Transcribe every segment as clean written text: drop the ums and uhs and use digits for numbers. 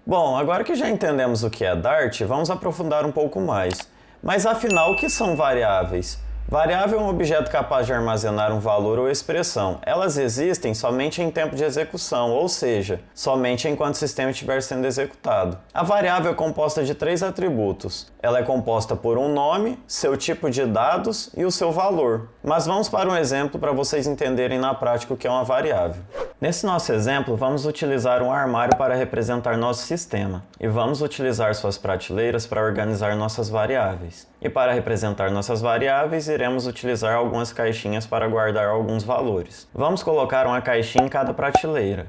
Bom, agora que já entendemos o que é Dart, vamos aprofundar um pouco mais. Mas afinal, o que são variáveis? Variável é um objeto capaz de armazenar um valor ou expressão. Elas existem somente em tempo de execução, ou seja, somente enquanto o sistema estiver sendo executado. A variável é composta de 3 atributos. Ela é composta por um nome, seu tipo de dados e o seu valor. Mas vamos para um exemplo para vocês entenderem na prática o que é uma variável. Nesse nosso exemplo, vamos utilizar um armário para representar nosso sistema e vamos utilizar suas prateleiras para organizar nossas variáveis. E para representar nossas variáveis, iremos utilizar algumas caixinhas para guardar alguns valores. Vamos colocar uma caixinha em cada prateleira.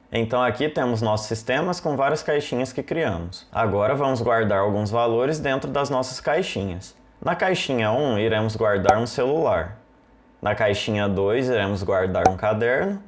Então aqui temos nossos sistemas com várias caixinhas que criamos. Agora vamos guardar alguns valores dentro das nossas caixinhas. Na caixinha 1, iremos guardar um celular. Na caixinha 2, iremos guardar um caderno.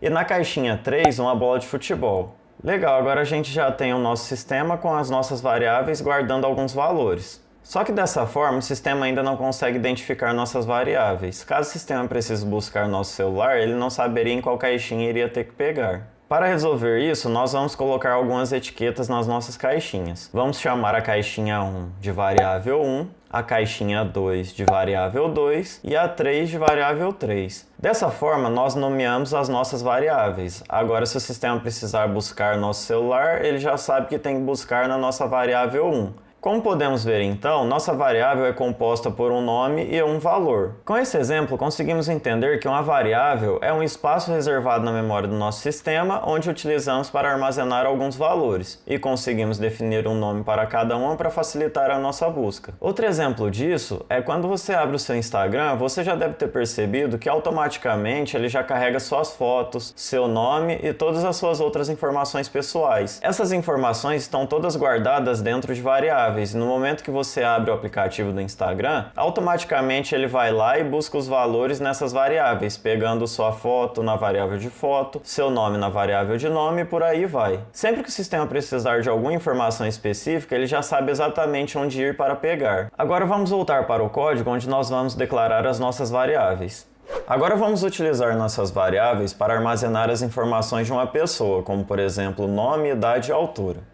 E na caixinha 3, uma bola de futebol. Legal, agora a gente já tem o nosso sistema com as nossas variáveis guardando alguns valores. Só que dessa forma, o sistema ainda não consegue identificar nossas variáveis. Caso o sistema precise buscar nosso celular, ele não saberia em qual caixinha iria ter que pegar. Para resolver isso, nós vamos colocar algumas etiquetas nas nossas caixinhas. Vamos chamar a caixinha 1 de variável 1, a caixinha 2 de variável 2 e a 3 de variável 3. Dessa forma, nós nomeamos as nossas variáveis. Agora, se o sistema precisar buscar nosso celular, ele já sabe que tem que buscar na nossa variável 1. Como podemos ver então, nossa variável é composta por um nome e um valor. Com esse exemplo, conseguimos entender que uma variável é um espaço reservado na memória do nosso sistema, onde utilizamos para armazenar alguns valores, e conseguimos definir um nome para cada uma para facilitar a nossa busca. Outro exemplo disso é quando você abre o seu Instagram, você já deve ter percebido que automaticamente ele já carrega suas fotos, seu nome e todas as suas outras informações pessoais. Essas informações estão todas guardadas dentro de variáveis. E no momento que você abre o aplicativo do Instagram, automaticamente ele vai lá e busca os valores nessas variáveis, pegando sua foto na variável de foto, seu nome na variável de nome e por aí vai. Sempre que o sistema precisar de alguma informação específica, ele já sabe exatamente onde ir para pegar. Agora vamos voltar para o código onde nós vamos declarar as nossas variáveis. Agora vamos utilizar nossas variáveis para armazenar as informações de uma pessoa, como por exemplo nome, idade e altura.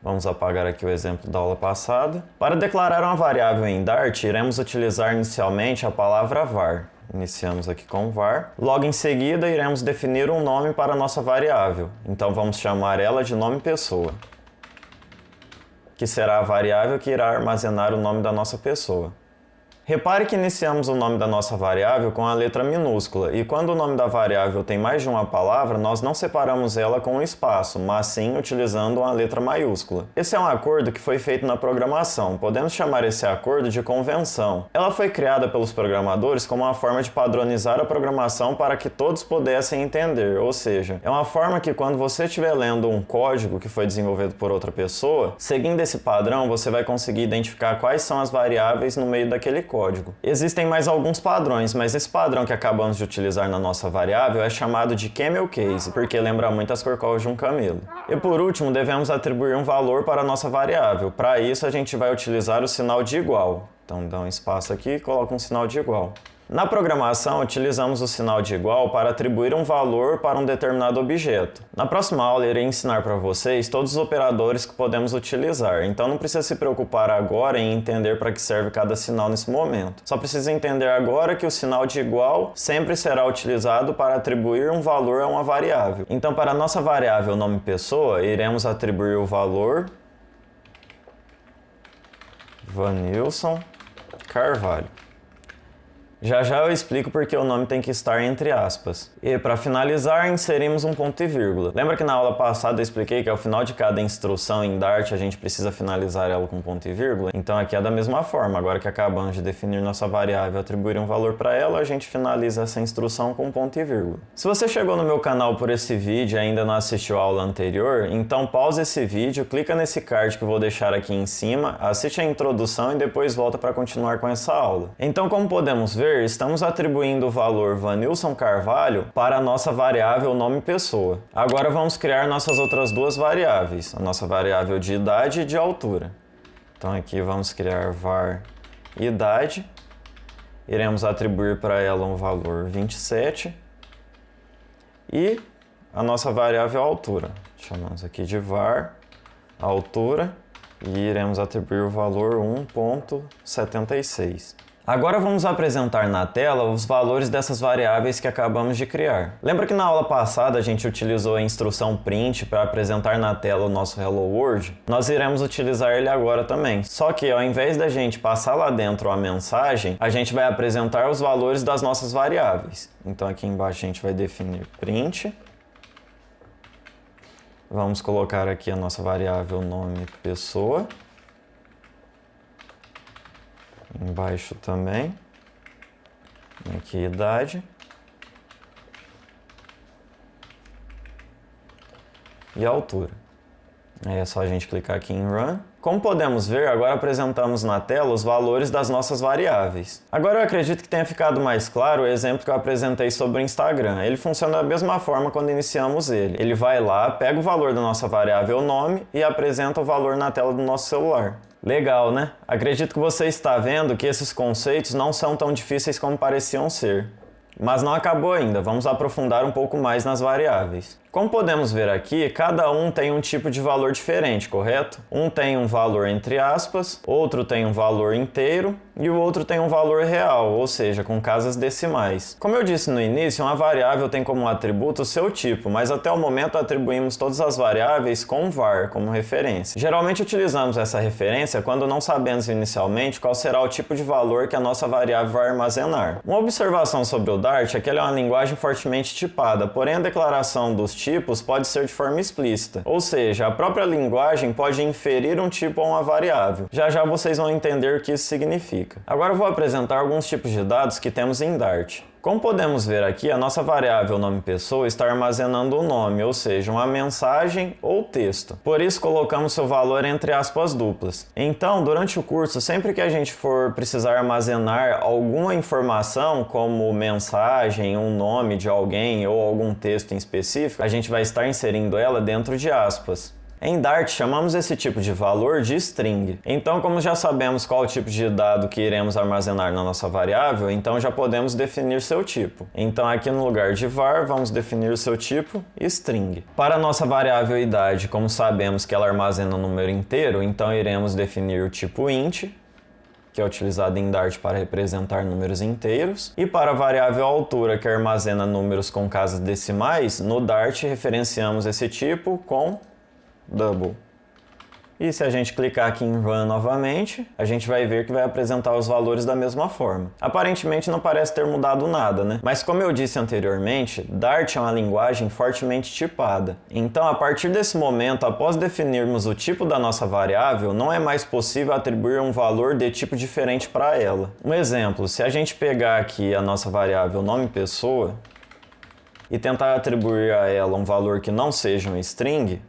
Vamos apagar aqui o exemplo da aula passada. Para declarar uma variável em Dart, iremos utilizar inicialmente a palavra var. Iniciamos aqui com var. Logo em seguida, iremos definir um nome para a nossa variável. Então vamos chamar ela de nome pessoa, que será a variável que irá armazenar o nome da nossa pessoa. Repare que iniciamos o nome da nossa variável com a letra minúscula, e quando o nome da variável tem mais de uma palavra, nós não separamos ela com um espaço, mas sim utilizando uma letra maiúscula. Esse é um acordo que foi feito na programação. Podemos chamar esse acordo de convenção. Ela foi criada pelos programadores como uma forma de padronizar a programação para que todos pudessem entender, ou seja, é uma forma que quando você estiver lendo um código que foi desenvolvido por outra pessoa, seguindo esse padrão, você vai conseguir identificar quais são as variáveis no meio daquele código. Existem mais alguns padrões, mas esse padrão que acabamos de utilizar na nossa variável é chamado de camel case, porque lembra muito as corcovas de um camelo. E por último, devemos atribuir um valor para a nossa variável. Para isso, a gente vai utilizar o sinal de igual. Então, dá um espaço aqui e coloca um sinal de igual. Na programação, utilizamos o sinal de igual para atribuir um valor para um determinado objeto. Na próxima aula, irei ensinar para vocês todos os operadores que podemos utilizar, então não precisa se preocupar agora em entender para que serve cada sinal nesse momento. Só precisa entender agora que o sinal de igual sempre será utilizado para atribuir um valor a uma variável. Então, para a nossa variável nome pessoa, iremos atribuir o valor Vanilson Carvalho. Já já eu explico porque o nome tem que estar entre aspas. E para finalizar, inserimos um ponto e vírgula. Lembra que na aula passada eu expliquei que ao final de cada instrução em Dart a gente precisa finalizar ela com ponto e vírgula? Então aqui é da mesma forma. Agora que acabamos de definir nossa variável e atribuir um valor para ela, a gente finaliza essa instrução com ponto e vírgula. Se você chegou no meu canal por esse vídeo e ainda não assistiu a aula anterior, então pausa esse vídeo, clica nesse card que eu vou deixar aqui em cima, assiste a introdução e depois volta para continuar com essa aula. Então, como podemos ver, estamos atribuindo o valor Vanilson Carvalho para a nossa variável nome pessoa. Agora vamos criar nossas outras duas variáveis, a nossa variável de idade e de altura. Então aqui vamos criar var idade, iremos atribuir para ela um valor 27 e a nossa variável altura. Chamamos aqui de var a altura e iremos atribuir o valor 1,76. Agora vamos apresentar na tela os valores dessas variáveis que acabamos de criar. Lembra que na aula passada a gente utilizou a instrução print para apresentar na tela o nosso Hello World? Nós iremos utilizar ele agora também. Só que ao invés da gente passar lá dentro a mensagem, a gente vai apresentar os valores das nossas variáveis. Então aqui embaixo a gente vai definir print. Vamos colocar aqui a nossa variável nome pessoa. Embaixo também. Aqui idade. E altura. Aí é só a gente clicar aqui em Run. Como podemos ver, agora apresentamos na tela os valores das nossas variáveis. Agora eu acredito que tenha ficado mais claro o exemplo que eu apresentei sobre o Instagram. Ele funciona da mesma forma quando iniciamos ele. Ele vai lá, pega o valor da nossa variável nome e apresenta o valor na tela do nosso celular. Legal, né? Acredito que você está vendo que esses conceitos não são tão difíceis como pareciam ser. Mas não acabou ainda, vamos aprofundar um pouco mais nas variáveis. Como podemos ver aqui, cada um tem um tipo de valor diferente, correto? Um tem um valor entre aspas, outro tem um valor inteiro e o outro tem um valor real, ou seja, com casas decimais. Como eu disse no início, uma variável tem como atributo o seu tipo, mas até o momento atribuímos todas as variáveis com var como referência. Geralmente utilizamos essa referência quando não sabemos inicialmente qual será o tipo de valor que a nossa variável vai armazenar. Uma observação sobre o Dart é que ele é uma linguagem fortemente tipada, porém a declaração dos tipos pode ser de forma explícita, ou seja, a própria linguagem pode inferir um tipo a uma variável. Já já vocês vão entender o que isso significa. Agora eu vou apresentar alguns tipos de dados que temos em Dart. Como podemos ver aqui, a nossa variável nome pessoa está armazenando o nome, ou seja, uma mensagem ou texto. Por isso colocamos seu valor entre aspas duplas. Então, durante o curso, sempre que a gente for precisar armazenar alguma informação, como mensagem, um nome de alguém ou algum texto em específico, a gente vai estar inserindo ela dentro de aspas. Em Dart, chamamos esse tipo de valor de string. Então, como já sabemos qual o tipo de dado que iremos armazenar na nossa variável, então já podemos definir seu tipo. Então, aqui no lugar de var, vamos definir o seu tipo string. Para a nossa variável idade, como sabemos que ela armazena um número inteiro, então iremos definir o tipo int, que é utilizado em Dart para representar números inteiros. E para a variável altura, que armazena números com casas decimais, no Dart referenciamos esse tipo com double. E se a gente clicar aqui em Run novamente, a gente vai ver que vai apresentar os valores da mesma forma. Aparentemente não parece ter mudado nada, né? Mas como eu disse anteriormente, Dart é uma linguagem fortemente tipada. Então, a partir desse momento, após definirmos o tipo da nossa variável, não é mais possível atribuir um valor de tipo diferente para ela. Um exemplo, se a gente pegar aqui a nossa variável nome pessoa e tentar atribuir a ela um valor que não seja um string,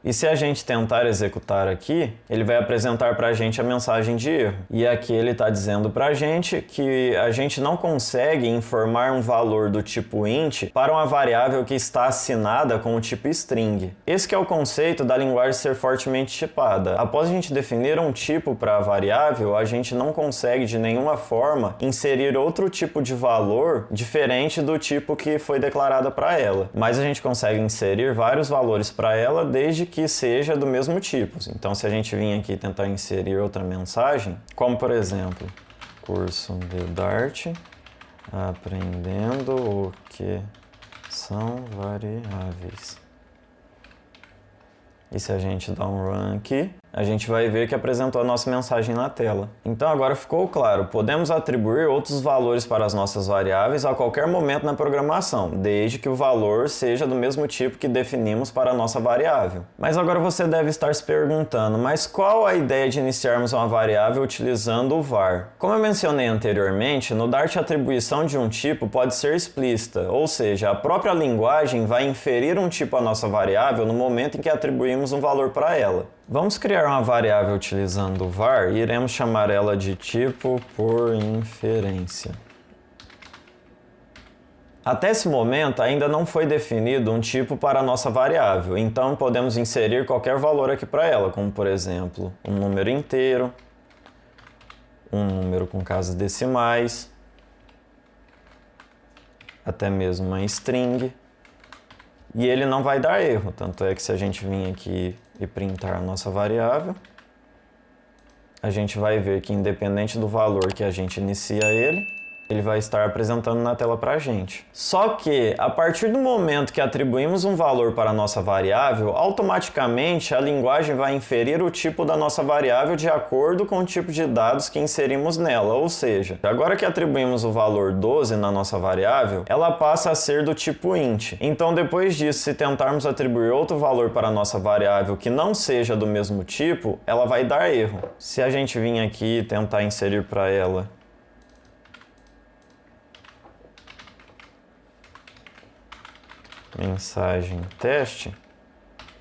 e se a gente tentar executar aqui, ele vai apresentar para a gente a mensagem de erro. E aqui ele está dizendo para a gente que a gente não consegue informar um valor do tipo int para uma variável que está assinada com o tipo string. Esse que é o conceito da linguagem ser fortemente tipada. Após a gente definir um tipo para a variável, a gente não consegue de nenhuma forma inserir outro tipo de valor diferente do tipo que foi declarado para ela. Mas a gente consegue inserir vários valores para ela desde que seja do mesmo tipo. Então, se a gente vir aqui tentar inserir outra mensagem, como por exemplo, curso de Dart, aprendendo o que são variáveis. E se a gente dá um run aqui, a gente vai ver que apresentou a nossa mensagem na tela. Então agora ficou claro, podemos atribuir outros valores para as nossas variáveis a qualquer momento na programação, desde que o valor seja do mesmo tipo que definimos para a nossa variável. Mas agora você deve estar se perguntando, mas qual a ideia de iniciarmos uma variável utilizando o var? Como eu mencionei anteriormente, no Dart a atribuição de um tipo pode ser explícita, ou seja, a própria linguagem vai inferir um tipo à nossa variável no momento em que atribuímos um valor para ela. Vamos criar uma variável utilizando o var e iremos chamar ela de tipo por inferência. Até esse momento ainda não foi definido um tipo para a nossa variável, então podemos inserir qualquer valor aqui para ela, como por exemplo, um número inteiro, um número com casas decimais, até mesmo uma string. E ele não vai dar erro, tanto é que se a gente vir aqui e printar a nossa variável, a gente vai ver que independente do valor que a gente inicia ele vai estar apresentando na tela para a gente. Só que, a partir do momento que atribuímos um valor para a nossa variável, automaticamente a linguagem vai inferir o tipo da nossa variável de acordo com o tipo de dados que inserimos nela, ou seja, agora que atribuímos o valor 12 na nossa variável, ela passa a ser do tipo int. Então, depois disso, se tentarmos atribuir outro valor para a nossa variável que não seja do mesmo tipo, ela vai dar erro. Se a gente vir aqui e tentar inserir para ela mensagem teste,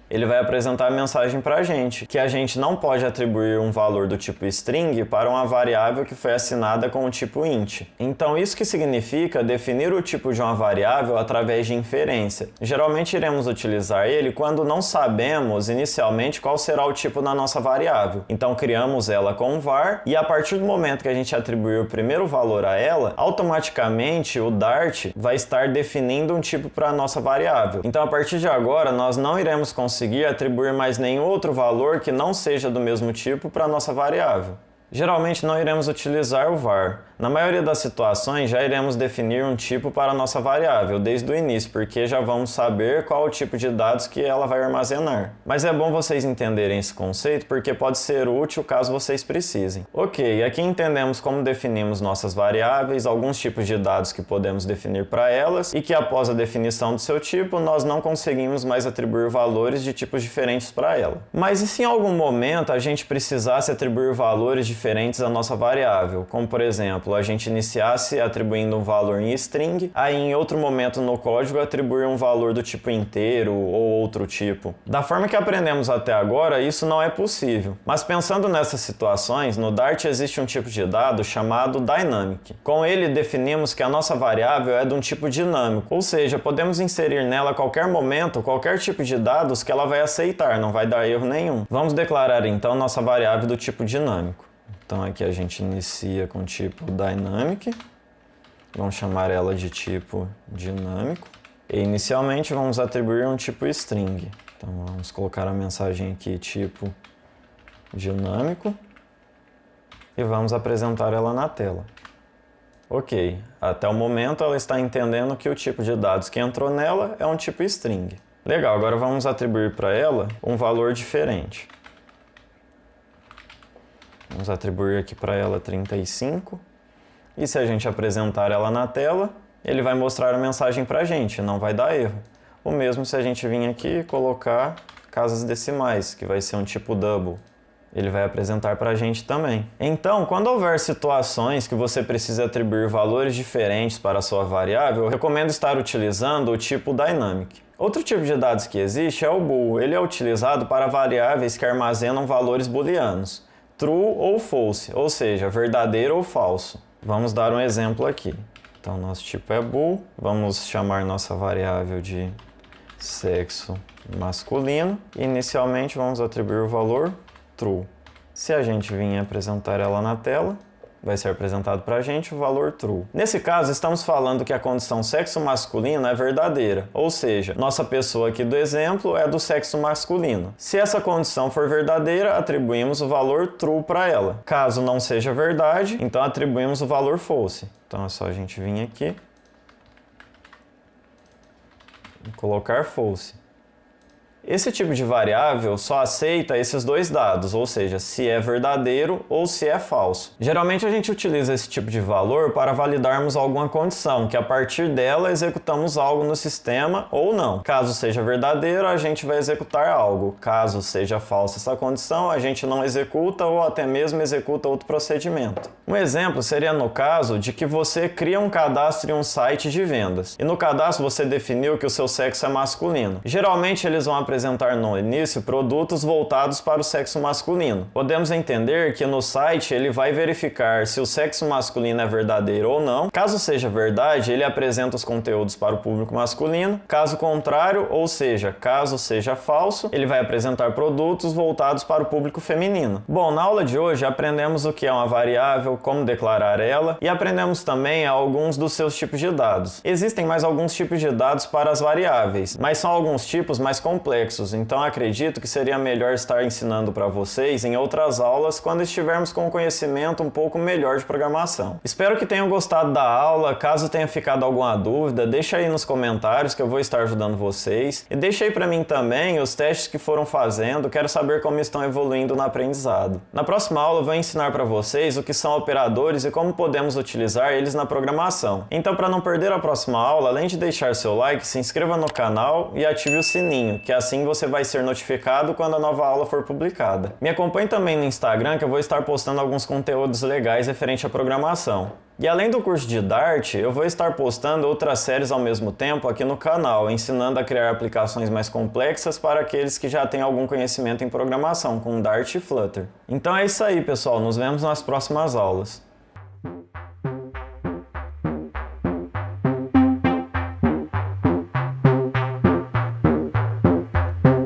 ele vai apresentar a mensagem para a gente, que a gente não pode atribuir um valor do tipo string para uma variável que foi assinada com o tipo int. Então isso que significa definir o tipo de uma variável através de inferência. Geralmente iremos utilizar ele quando não sabemos inicialmente qual será o tipo da nossa variável. Então criamos ela com var e a partir do momento que a gente atribuir o primeiro valor a ela, automaticamente o Dart vai estar definindo um tipo para a nossa variável. Então a partir de agora nós não iremos conseguir atribuir mais nenhum outro valor que não seja do mesmo tipo para a nossa variável. Geralmente não iremos utilizar o var. Na maioria das situações já iremos definir um tipo para a nossa variável desde o início, porque já vamos saber qual o tipo de dados que ela vai armazenar. Mas é bom vocês entenderem esse conceito porque pode ser útil caso vocês precisem. Ok, aqui entendemos como definimos nossas variáveis, alguns tipos de dados que podemos definir para elas e que após a definição do seu tipo nós não conseguimos mais atribuir valores de tipos diferentes para ela. Mas e se em algum momento a gente precisasse atribuir valores diferentes à nossa variável, como por exemplo, a gente iniciasse atribuindo um valor em string, aí em outro momento no código atribuir um valor do tipo inteiro ou outro tipo. Da forma que aprendemos até agora, isso não é possível. Mas pensando nessas situações, no Dart existe um tipo de dado chamado dynamic. Com ele definimos que a nossa variável é de um tipo dinâmico, ou seja, podemos inserir nela a qualquer momento qualquer tipo de dados que ela vai aceitar, não vai dar erro nenhum. Vamos declarar então nossa variável do tipo dinâmico. Então aqui a gente inicia com tipo dynamic, vamos chamar ela de tipo dinâmico, e inicialmente vamos atribuir um tipo string. Então vamos colocar a mensagem aqui tipo dinâmico e vamos apresentar ela na tela. Ok, até o momento ela está entendendo que o tipo de dados que entrou nela é um tipo string. Legal, agora vamos atribuir para ela um valor diferente. Vamos atribuir aqui para ela 35. E se a gente apresentar ela na tela, ele vai mostrar a mensagem para a gente, não vai dar erro. O mesmo se a gente vir aqui e colocar casas decimais, que vai ser um tipo double. Ele vai apresentar para a gente também. Então, quando houver situações que você precisa atribuir valores diferentes para a sua variável, eu recomendo estar utilizando o tipo dynamic. Outro tipo de dados que existe é o bool. Ele é utilizado para variáveis que armazenam valores booleanos. True ou false, ou seja, verdadeiro ou falso. Vamos dar um exemplo aqui. Então, nosso tipo é bool, vamos chamar nossa variável de sexo masculino e inicialmente vamos atribuir o valor true. Se a gente vir apresentar ela na tela, vai ser apresentado para a gente o valor true. Nesse caso, estamos falando que a condição sexo masculino é verdadeira, ou seja, nossa pessoa aqui do exemplo é do sexo masculino. Se essa condição for verdadeira, atribuímos o valor true para ela. Caso não seja verdade, então atribuímos o valor false. Então é só a gente vir aqui e colocar false. Esse tipo de variável só aceita esses dois dados, ou seja, se é verdadeiro ou se é falso. Geralmente a gente utiliza esse tipo de valor para validarmos alguma condição, que a partir dela executamos algo no sistema ou não. Caso seja verdadeiro, a gente vai executar algo. Caso seja falsa essa condição, a gente não executa ou até mesmo executa outro procedimento. Um exemplo seria no caso de que você cria um cadastro em um site de vendas. E no cadastro você definiu que o seu sexo é masculino. Geralmente eles vão apresentar no início produtos voltados para o sexo masculino. Podemos entender que no site ele vai verificar se o sexo masculino é verdadeiro ou não. Caso seja verdade, ele apresenta os conteúdos para o público masculino. Caso contrário, ou seja, caso seja falso, ele vai apresentar produtos voltados para o público feminino. Bom, na aula de hoje aprendemos o que é uma variável, como declarar ela e aprendemos também alguns dos seus tipos de dados. Existem mais alguns tipos de dados para as variáveis, mas são alguns tipos mais complexos complexos, então acredito que seria melhor estar ensinando para vocês em outras aulas quando estivermos com um conhecimento um pouco melhor de programação. Espero que tenham gostado da aula. Caso tenha ficado alguma dúvida, deixa aí nos comentários que eu vou estar ajudando vocês. E deixa aí para mim também os testes que foram fazendo, quero saber como estão evoluindo no aprendizado. Na próxima aula eu vou ensinar para vocês o que são operadores e como podemos utilizar eles na programação. Então, para não perder a próxima aula, além de deixar seu like, se inscreva no canal e ative o sininho, que assim você vai ser notificado quando a nova aula for publicada. Me acompanhe também no Instagram, que eu vou estar postando alguns conteúdos legais referente à programação. E além do curso de Dart, eu vou estar postando outras séries ao mesmo tempo aqui no canal, ensinando a criar aplicações mais complexas para aqueles que já têm algum conhecimento em programação, com Dart e Flutter. Então é isso aí, pessoal. Nos vemos nas próximas aulas.